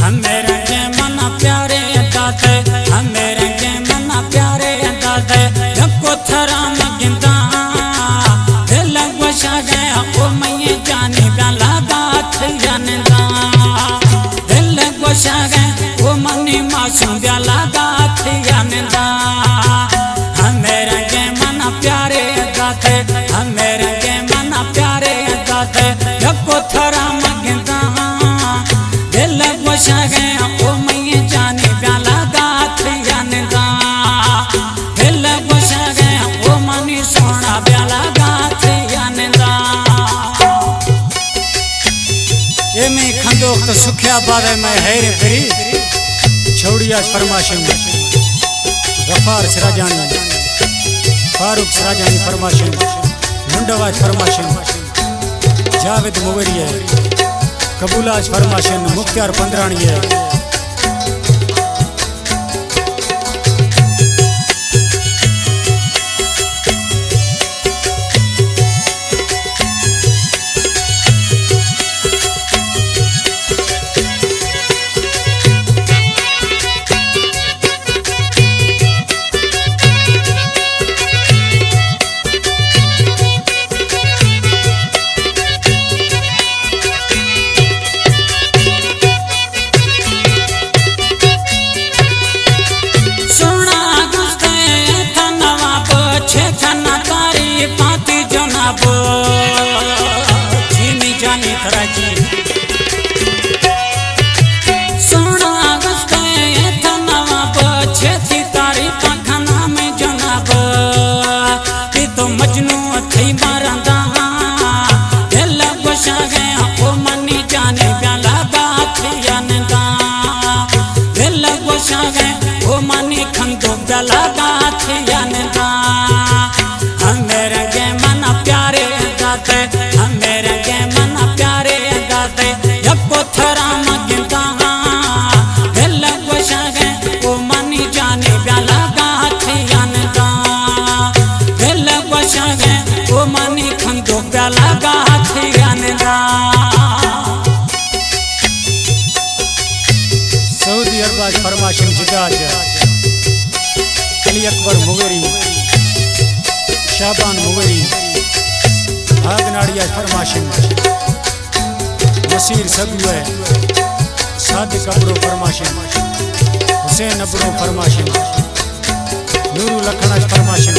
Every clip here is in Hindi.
हमें रंगे मन प्यारे दाते, हमें रंगे मन प्यारे दाते, जको थरा मगिंदा दिल गोशा गया ओ मैं जाने प्याला गाथ जानदा, दिल गोशा गया ओ मनी मासूम प्याला गाथ जानदा। हमें रंगे मन प्यारे दाते, हमें रंगे मन प्यारे दाते, जको थरा मगिंदा दिल गोशा गया ओ मैं जाने प्याला गाथ जानदा, दिल गोशा गया ओ मनी सोना प्याला गाथ जानदा। ये मैं खंदो तो सुखिया बारे में हैरे फिरी छोड़िया फरमाशिम गफार सिराजानी फारूक सिराजानी फरमाशिम मुंडवाज फरमाशिम जावेद मुगरी है कबूलाज फरमाशिन मुख्तार पंद्रानी है। सऊदी अरब फरमाशिम जिगाज अली अकबर मुगरी शाबान मुगरी भागनाड़िया फरमाशिम नसीर सगुए सादिक अबरो फरमाशिम हुसैन अबरो फरमाशिम नूरू लखना फरमाशिम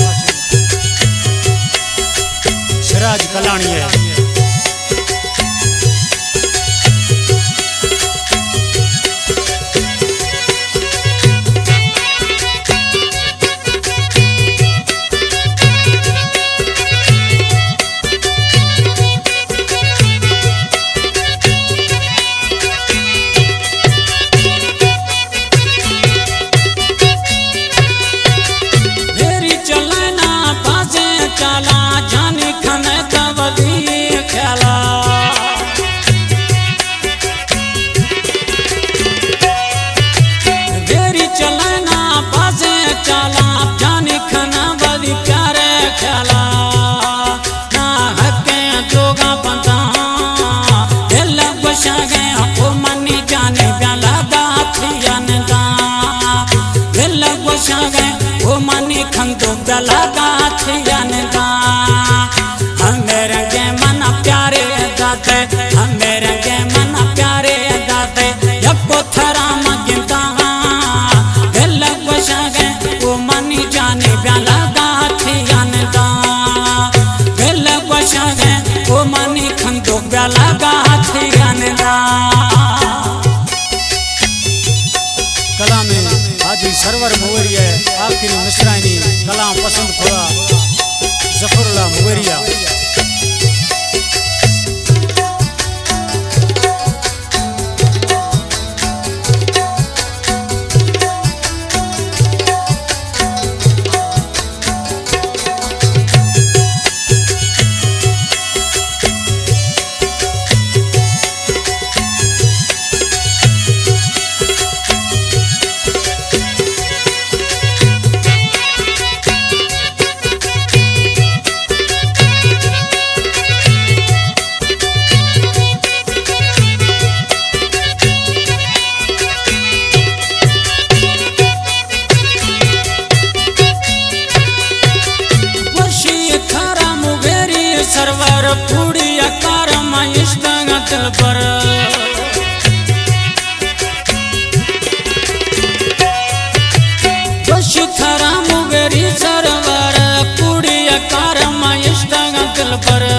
सिराज कलानी है। सरवर मुगरी है आखिरी मिसरानी कलाम पसंद खुदा जफरुल्लाह मुगरिया। पर